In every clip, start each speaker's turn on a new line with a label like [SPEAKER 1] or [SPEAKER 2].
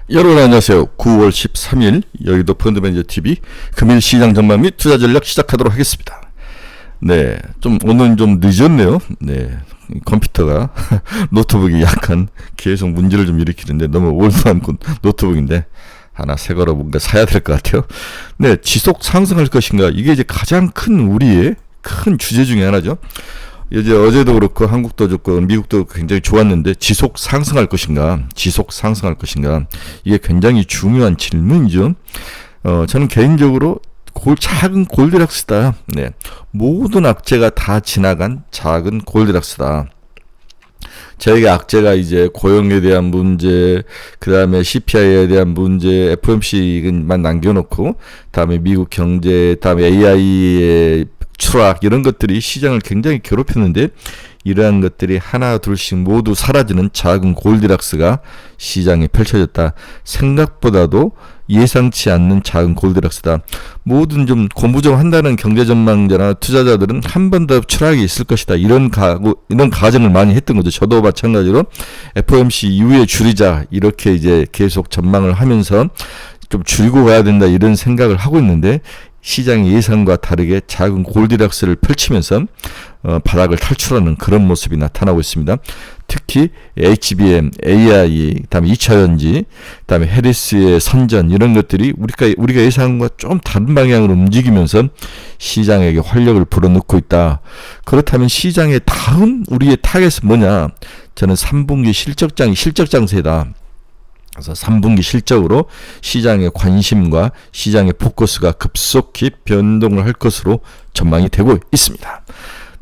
[SPEAKER 1] 여러분 안녕하세요. 9월 13일 여의도 펀드매니저TV 금일 시장 전망 및 투자 전략 시작하도록 하겠습니다. 네, 오늘은 좀 늦었네요. 네, 컴퓨터가 노트북이 약간 계속 문제를 좀 일으키는데 너무 올드한 노트북인데 하나 새 거로 뭔가 사야 될 것 같아요. 네, 지속 상승할 것인가, 이게 이제 가장 큰 우리의 큰 주제 중에 하나죠. 이제 어제도 그렇고 한국도 좋고 미국도 굉장히 좋았는데 지속 상승할 것인가, 이게 굉장히 중요한 질문이죠. 저는 개인적으로 작은 골디락스다. 네, 모든 악재가 다 지나간 작은 골디락스다. 저에게 악재가 이제 고용에 대한 문제, 그 다음에 CPI에 대한 문제, FOMC만 남겨놓고, 다음에 미국 경제, 다음에 AI의 추락, 이런 것들이 시장을 굉장히 괴롭혔는데, 이러한 것들이 하나 둘씩 모두 사라지는 작은 골디락스가 시장에 펼쳐졌다. 생각보다도 예상치 않는 작은 골디락스다. 모든 좀 공부 좀 한다는 경제 전망자나 투자자들은 한 번 더 추락이 있을 것이다, 이런 가정을 많이 했던 거죠. 저도 마찬가지로 FOMC 이후에 줄이자, 이렇게 이제 계속 전망을 하면서 좀 줄이고 가야 된다, 이런 생각을 하고 있는데, 시장의 예상과 다르게 작은 골디락스를 펼치면서 바닥을 탈출하는 그런 모습이 나타나고 있습니다. 특히 HBM, AI, 다음에 2차전지, 다음에 해리스의 선전, 이런 것들이 우리가 예상과 좀 다른 방향으로 움직이면서 시장에게 활력을 불어넣고 있다. 그렇다면 시장의 다음 우리의 타겟은 뭐냐? 저는 3분기 실적장세다. 그래서 3분기 실적으로 시장의 관심과 시장의 포커스가 급속히 변동을 할 것으로 전망이 되고 있습니다.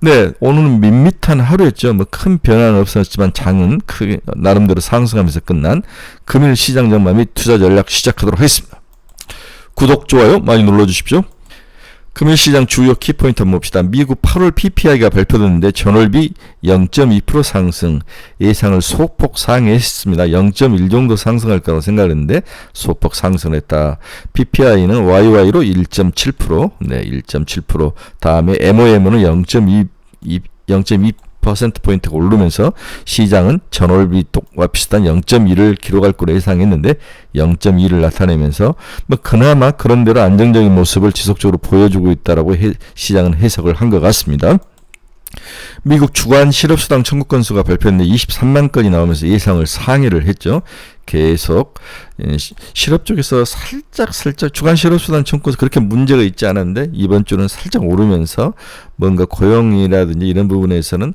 [SPEAKER 1] 네, 오늘은 밋밋한 하루였죠. 큰 변화는 없었지만 장은 크게 나름대로 상승하면서 끝난 금일 시장 전망 및 투자 전략 시작하도록 하겠습니다. 구독, 좋아요 많이 눌러주십시오. 금일 시장 주요 키포인트 한번 봅시다. 미국 8월 PPI가 발표됐는데 전월비 0.2% 상승, 예상을 소폭 상회했습니다. 0.1 정도 상승할 거라고 생각했는데 소폭 상승했다. PPI는 YY로 1.7%, 네, 1.7%. 다음에 MOM은 0.2%포인트가 오르면서 시장은 전월비와 비슷한 0.1을 기록할 거로 예상했는데 0.2를 나타내면서 그나마 그런대로 안정적인 모습을 지속적으로 보여주고 있다라고 시장은 해석을 한 것 같습니다. 미국 주간 실업수당 청구 건수가 발표했는데 23만 건이 나오면서 예상을 상회를 했죠. 계속 실업 쪽에서 살짝 주간 실업수당 청구 건수 그렇게 문제가 있지 않았는데 이번 주는 살짝 오르면서 뭔가 고용이라든지 이런 부분에서는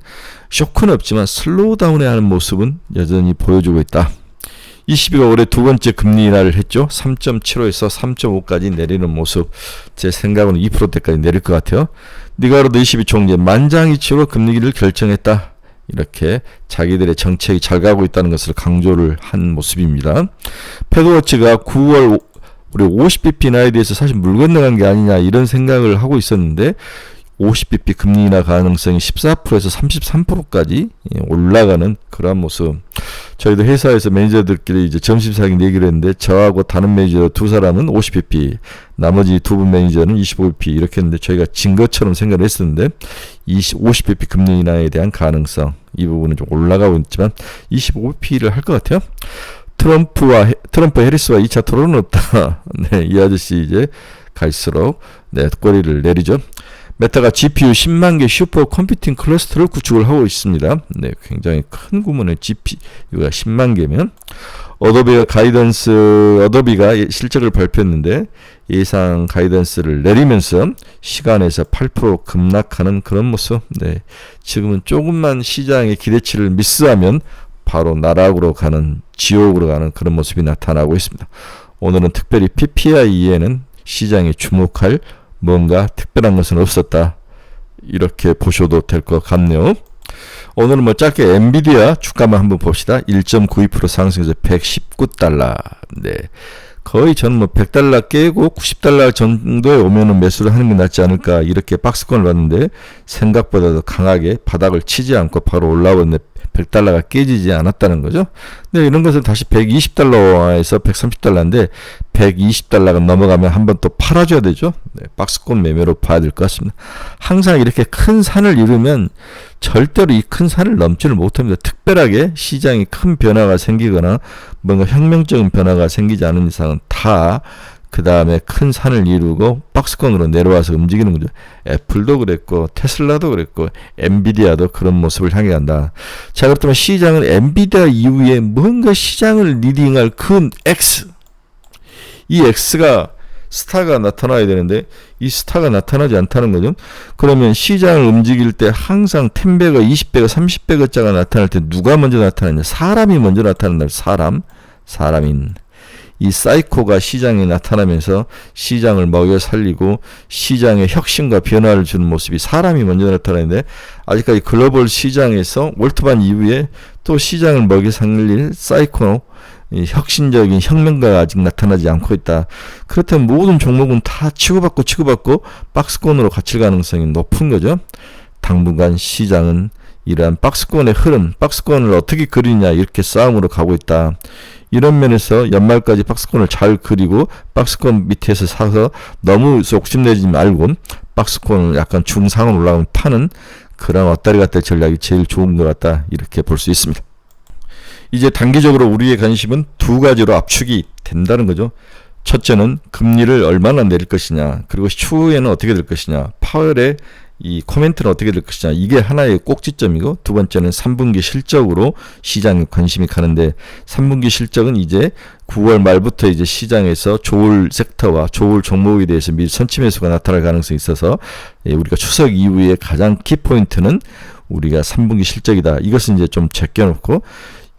[SPEAKER 1] 쇼크는 없지만 슬로우 다운해 하는 모습은 여전히 보여주고 있다. 22가 올해 두 번째 금리 인하를 했죠. 3.75에서 3.5까지 내리는 모습. 제 생각은 2%대까지 내릴 것 같아요. 니가로도 22 총재 만장이치로 금리를 결정했다. 이렇게 자기들의 정책이 잘 가고 있다는 것을 강조를 한 모습입니다. 패드워치가 9월 우리 50bp 인하에 대해서 사실 물 건너간 게 아니냐, 이런 생각을 하고 있었는데 50bp 금리 인하 가능성이 14%에서 33%까지 올라가는 그런 모습. 저희도 회사에서 매니저들끼리 이제 점심사기 내기로 했는데 저하고 다른 매니저 두 사람은 50bp, 나머지 두 분 매니저는 25bp 이렇게 했는데 저희가 진 것처럼 생각을 했었는데 50bp 금리 인하에 대한 가능성, 이 부분은 좀 올라가고 있지만 25bp를 할 것 같아요. 트럼프 해리스와 2차 토론은 없다. 네, 이 아저씨 이제 갈수록 꼬리를 내리죠. 메타가 GPU 10만 개 슈퍼 컴퓨팅 클러스터를 구축을 하고 있습니다. 네, 굉장히 큰 규모의 GPU가 10만 개면 어도비가 실적을 발표했는데 예상 가이던스를 내리면서 시간에서 8% 급락하는 그런 모습. 네, 지금은 조금만 시장의 기대치를 미스하면 바로 나락으로 가는, 지옥으로 가는 그런 모습이 나타나고 있습니다. 오늘은 특별히 PPI 이에는 시장에 주목할 뭔가 특별한 것은 없었다, 이렇게 보셔도 될 것 같네요. 오늘은 짧게 엔비디아 주가만 한번 봅시다. 1.92% 상승해서 $119. 네, 거의 저는 $100 깨고 $90 정도에 오면은 매수를 하는 게 낫지 않을까, 이렇게 박스권을 봤는데 생각보다도 강하게 바닥을 치지 않고 바로 올라오는데 100달러가 깨지지 않았다는 거죠. 근데 이런 것은 다시 120달러에서 130달러인데 120달러가 넘어가면 한번 또 팔아줘야 되죠. 네, 박스권 매매로 봐야 될 것 같습니다. 항상 이렇게 큰 산을 이루면 절대로 이 큰 산을 넘지를 못합니다. 특별하게 시장이 큰 변화가 생기거나 뭔가 혁명적인 변화가 생기지 않은 이상은 다 그 다음에 큰 산을 이루고 박스권으로 내려와서 움직이는 거죠. 애플도 그랬고 테슬라도 그랬고 엔비디아도 그런 모습을 향해 간다. 자, 그렇다면 시장은 엔비디아 이후에 뭔가 시장을 리딩할 큰 X, 이 X가 스타가 나타나야 되는데 이 스타가 나타나지 않다는 거죠. 그러면 시장을 움직일 때 항상 10배가 20배가 30배가짜가 나타날 때 누가 먼저 나타나냐? 사람이 먼저 나타난다. 사람인 이 사이코가 시장에 나타나면서 시장을 먹여 살리고 시장의 혁신과 변화를 주는 모습이 사람이 먼저 나타나는데 아직까지 글로벌 시장에서 월트반 이후에 또 시장을 먹여 살릴 사이코, 혁신적인 혁명가가 아직 나타나지 않고 있다. 그렇다면 모든 종목은 다 치고받고 박스권으로 갇힐 가능성이 높은 거죠. 당분간 시장은 이러한 박스권의 흐름, 박스권을 어떻게 그리냐 이렇게 싸움으로 가고 있다. 이런 면에서 연말까지 박스권을 잘 그리고 박스권 밑에서 사서 너무 욕심내지 말고 박스권을 약간 중상으로 올라가면 파는 그런 왔다리 갔다리 전략이 제일 좋은 것 같다. 이렇게 볼 수 있습니다. 이제 단기적으로 우리의 관심은 두 가지로 압축이 된다는 거죠. 첫째는 금리를 얼마나 내릴 것이냐, 그리고 추후에는 어떻게 될 것이냐, 파월의 이 코멘트는 어떻게 될 것이냐, 이게 하나의 꼭지점이고, 두 번째는 3분기 실적으로 시장에 관심이 가는데 3분기 실적은 이제 9월 말부터 이제 시장에서 좋을 섹터와 좋을 종목에 대해서 미리 선취 매수가 나타날 가능성이 있어서 우리가 추석 이후에 가장 키포인트는 우리가 3분기 실적이다. 이것은 이제 좀 제껴놓고,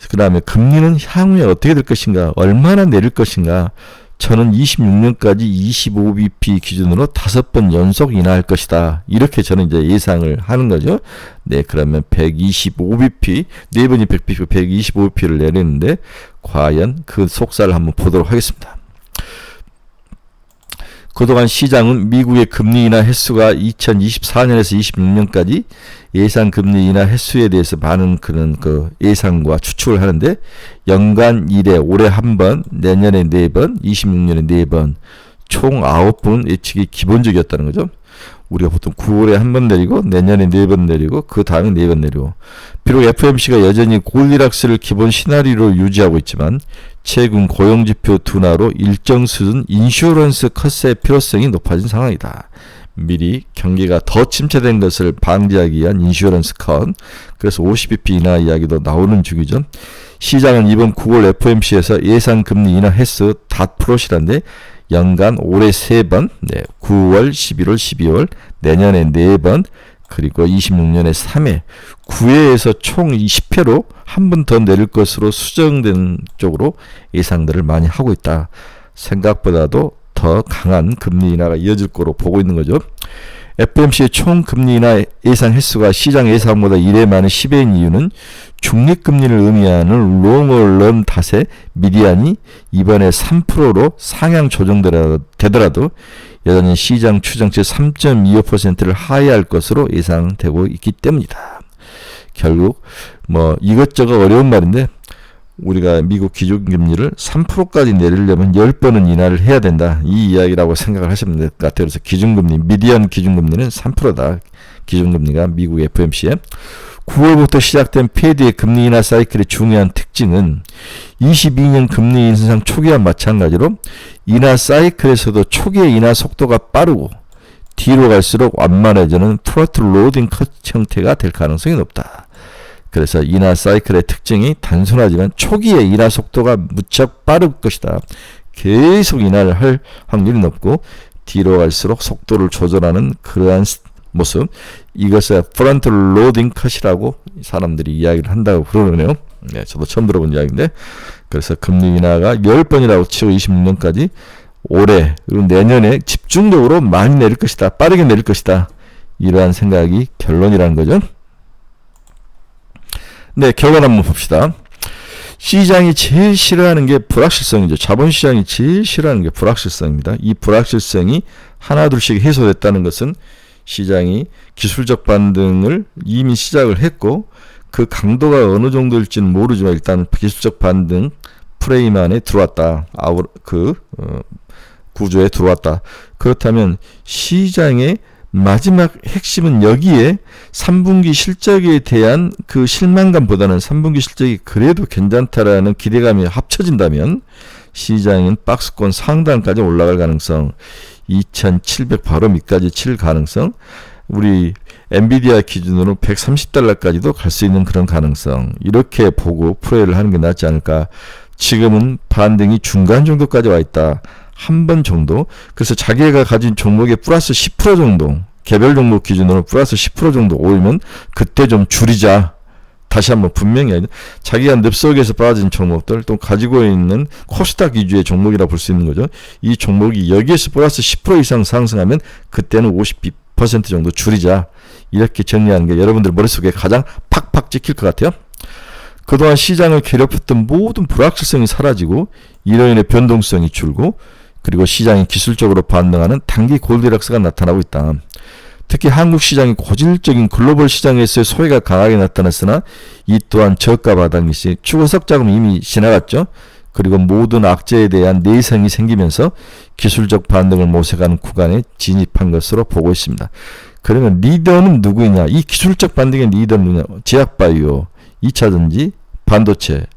[SPEAKER 1] 그 다음에 금리는 향후에 어떻게 될 것인가, 얼마나 내릴 것인가. 저는 26년까지 25bp 기준으로 5번 연속 인하할 것이다. 이렇게 저는 이제 예상을 하는 거죠. 네, 그러면 125bp, 네 번이 100bp, 125bp를 내리는데 과연 그 속살을 한번 보도록 하겠습니다. 그동안 시장은 미국의 금리 인하 횟수가 2024년에서 26년까지 예상 금리 인하 횟수에 대해서 많은 그런 그 예상과 추측을 하는데 연간 1회, 올해 1번, 내년에 4번, 26년에 4번, 총 9번 예측이 기본적이었다는 거죠. 우리가 보통 9월에 1번 내리고 내년에 4번 내리고 그 다음에 4번 내리고, 비록 FOMC가 여전히 골디락스를 기본 시나리오로 유지하고 있지만 최근 고용지표 둔화로 일정 수준 인슈런스 컷의 필요성이 높아진 상황이다. 미리 경기가 더 침체된 것을 방지하기 위한 인슈런스 컷, 그래서 50bp 인하 이야기도 나오는 중이죠. 시장은 이번 9월 FOMC에서 예상 금리 인하 횟수 닷프로시란데 연간 올해 3번, 9월, 11월, 12월, 내년에 4번, 그리고 26년에 3회, 9회에서 총 20회로 한 번 더 내릴 것으로 수정된 쪽으로 예상들을 많이 하고 있다. 생각보다도 더 강한 금리 인하가 이어질 거로 보고 있는 거죠. FOMC의 총 금리 인하 예상 횟수가 시장 예상보다 1회 많은 10회인 이유는 중립금리를 의미하는 롱얼런 탓에 미디안이 이번에 3%로 상향 조정되더라도 여전히 시장 추정치 3.25%를 하회할 것으로 예상되고 있기 때문이다. 결국 뭐 이것저것 어려운 말인데 우리가 미국 기준금리를 3%까지 내리려면 10번은 인하를 해야 된다. 이 이야기라고 생각을 하시면 될 것 같아요. 그래서 기준금리, 미디안 기준금리는 3%다. 기준금리가 미국 FOMC에 9월부터 시작된 페드의 금리 인하 사이클의 중요한 특징은 22년 금리 인상 초기와 마찬가지로 인하 사이클에서도 초기의 인하 속도가 빠르고 뒤로 갈수록 완만해지는 프론트 로딩 컷 형태가 될 가능성이 높다. 그래서 인하 사이클의 특징이 단순하지만 초기에 인하 속도가 무척 빠를 것이다. 계속 인하를 할 확률이 높고 뒤로 갈수록 속도를 조절하는 그러한 모습, 이것을 프론트 로딩 컷이라고 사람들이 이야기를 한다고 그러네요. 네, 저도 처음 들어본 이야기인데, 그래서 금리 인하가 10번이라고 치고 26년까지 올해 그리고 내년에 집중적으로 많이 내릴 것이다. 빠르게 내릴 것이다. 이러한 생각이 결론이라는 거죠. 네, 결론 한번 봅시다. 시장이 제일 싫어하는 게 불확실성이죠. 자본시장이 제일 싫어하는 게 불확실성입니다. 이 불확실성이 하나둘씩 해소됐다는 것은 시장이 기술적 반등을 이미 시작을 했고, 그 강도가 어느 정도일지는 모르지만 일단 기술적 반등 프레임 안에 들어왔다. 구조에 들어왔다. 그렇다면 시장의 마지막 핵심은 여기에 3분기 실적에 대한 그 실망감보다는 3분기 실적이 그래도 괜찮다라는 기대감이 합쳐진다면 시장은 박스권 상단까지 올라갈 가능성, 2700 바로 밑까지 칠 가능성, 우리 엔비디아 기준으로 130달러까지도 갈 수 있는 그런 가능성, 이렇게 보고 플레이를 하는 게 낫지 않을까. 지금은 반등이 중간 정도까지 와 있다. 한 번 정도. 그래서 자기가 가진 종목의 플러스 10% 정도, 개별 종목 기준으로 플러스 10% 정도 오르면 그때 좀 줄이자. 다시 한번 분명히 자기가 늪속에서 빠진 종목들, 또 가지고 있는 코스닥 위주의 종목이라 볼 수 있는 거죠. 이 종목이 여기에서 플러스 10% 이상 상승하면 그때는 50% 정도 줄이자. 이렇게 정리하는 게 여러분들 머릿속에 가장 팍팍 찍힐 것 같아요. 그동안 시장을 괴롭혔던 모든 불확실성이 사라지고 이로 인해 변동성이 줄고, 그리고 시장이 기술적으로 반등하는 단기 골디락스가 나타나고 있다. 특히 한국 시장이 고질적인 글로벌 시장에서의 소외가 강하게 나타났으나 이 또한 저가 바닥 시 추가석 자금 이미 지나갔죠. 그리고 모든 악재에 대한 내성이 생기면서 기술적 반등을 모색하는 구간에 진입한 것으로 보고 있습니다. 그러면 리더는 누구냐? 이 기술적 반등의 리더는 누구냐? 제약바이오, 2차전지, 반도체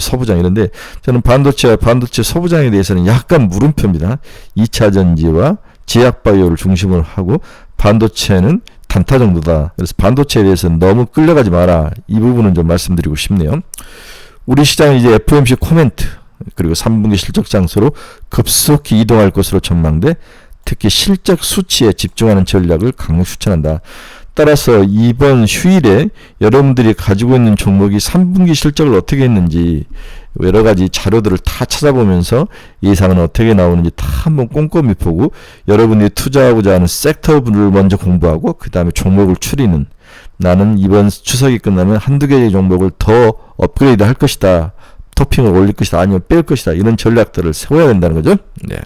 [SPEAKER 1] 서부장 이런데, 저는 반도체와 반도체 서부장에 대해서는 약간 물음표입니다. 2차전지와 제약바이오를 중심으로 하고 반도체는 단타 정도다. 그래서 반도체에 대해서는 너무 끌려가지 마라. 이 부분은 좀 말씀드리고 싶네요. 우리 시장은 이제 FOMC 코멘트 그리고 3분기 실적 장소로 급속히 이동할 것으로 전망돼 특히 실적 수치에 집중하는 전략을 강력 추천한다. 따라서 이번 휴일에 여러분들이 가지고 있는 종목이 3분기 실적을 어떻게 했는지 여러 가지 자료들을 다 찾아보면서 예상은 어떻게 나오는지 다 한번 꼼꼼히 보고 여러분들이 투자하고자 하는 섹터를 먼저 공부하고 그 다음에 종목을 추리는, 나는 이번 추석이 끝나면 한두 개의 종목을 더 업그레이드 할 것이다, 토핑을 올릴 것이다, 아니면 뺄 것이다, 이런 전략들을 세워야 된다는 거죠. 네.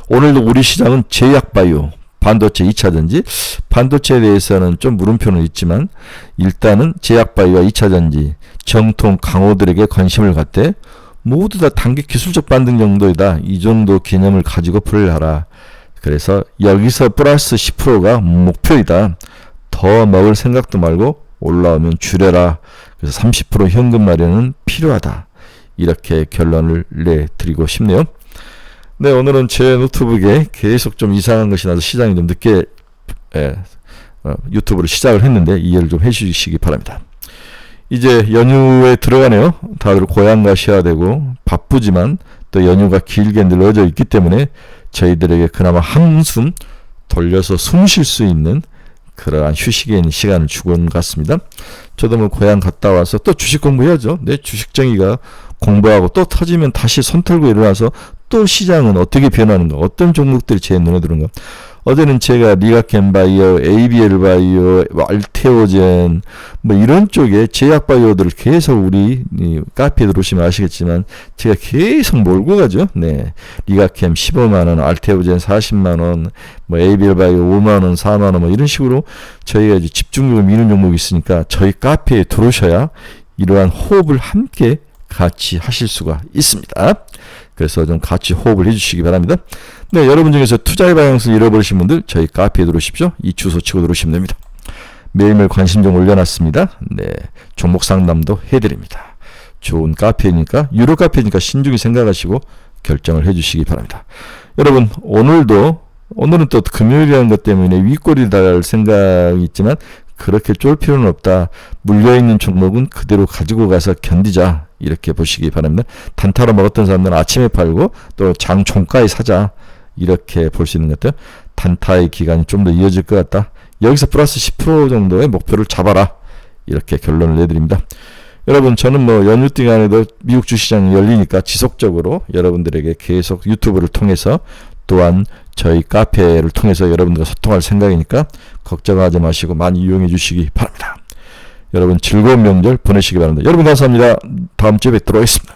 [SPEAKER 1] 오늘도 우리 시장은 제약바이오, 반도체 2차전지, 반도체에 대해서는 좀 물음표는 있지만 일단은 제약바이오와 2차전지 정통 강호들에게 관심을 갖되 모두 다 단기 기술적 반등 정도이다. 이 정도 개념을 가지고 플레이를 하라. 그래서 여기서 플러스 10%가 목표이다. 더 먹을 생각도 말고 올라오면 줄여라. 그래서 30% 현금 마련은 필요하다. 이렇게 결론을 내드리고 싶네요. 네, 오늘은 제 노트북에 계속 좀 이상한 것이 나서 시장이 좀 늦게 유튜브를 시작을 했는데 이해를 좀 해주시기 바랍니다. 이제 연휴에 들어가네요. 다들 고향 가셔야 되고 바쁘지만 또 연휴가 길게 늘어져 있기 때문에 저희들에게 그나마 한숨 돌려서 숨 쉴 수 있는 그러한 휴식에 있는 시간을 주고 온 것 같습니다. 저도 뭐 고향 갔다 와서 또 주식 공부해야죠. 내 주식쟁이가 공부하고 또 터지면 다시 손 털고 일어나서 또 시장은 어떻게 변하는가, 어떤 종목들이 제 눈에 들어오는가. 어제는 제가 리가캠바이오, ABL바이오, 알테오젠 뭐 이런 쪽에 제약바이오들을 계속 우리 카페에 들어오시면 아시겠지만 제가 계속 몰고 가죠. 네, 리가캠 15만원, 알테오젠 40만원, 뭐 ABL바이오 5만원, 4만원 뭐 이런 식으로 저희가 이제 집중적으로 미는 종목이 있으니까 저희 카페에 들어오셔야 이러한 호흡을 함께 같이 하실 수가 있습니다. 그래서 좀 같이 호흡을 해주시기 바랍니다. 네, 여러분 중에서 투자의 방향을 잃어버리신 분들 저희 카페에 들어오십시오. 이 주소 치고 들어오시면 됩니다. 매일매일 관심 좀 올려놨습니다. 네, 종목 상담도 해드립니다. 좋은 카페니까, 유료 카페니까 신중히 생각하시고 결정을 해주시기 바랍니다. 여러분, 오늘은 또 금요일이라는 것 때문에 윗꼬리 달 생각이 있지만 그렇게 쫄 필요는 없다. 물려있는 종목은 그대로 가지고 가서 견디자. 이렇게 보시기 바랍니다. 단타로 먹었던 사람들은 아침에 팔고 또 장 종가에 사자. 이렇게 볼 수 있는 것 같아요. 단타의 기간이 좀 더 이어질 것 같다. 여기서 플러스 10% 정도의 목표를 잡아라. 이렇게 결론을 내드립니다. 여러분, 저는 뭐 연휴 기간에도 미국 주시장이 열리니까 지속적으로 여러분들에게 계속 유튜브를 통해서 또한 저희 카페를 통해서 여러분들과 소통할 생각이니까 걱정하지 마시고 많이 이용해 주시기 바랍니다. 여러분 즐거운 명절 보내시기 바랍니다. 여러분 감사합니다. 다음 주에 뵙도록 하겠습니다.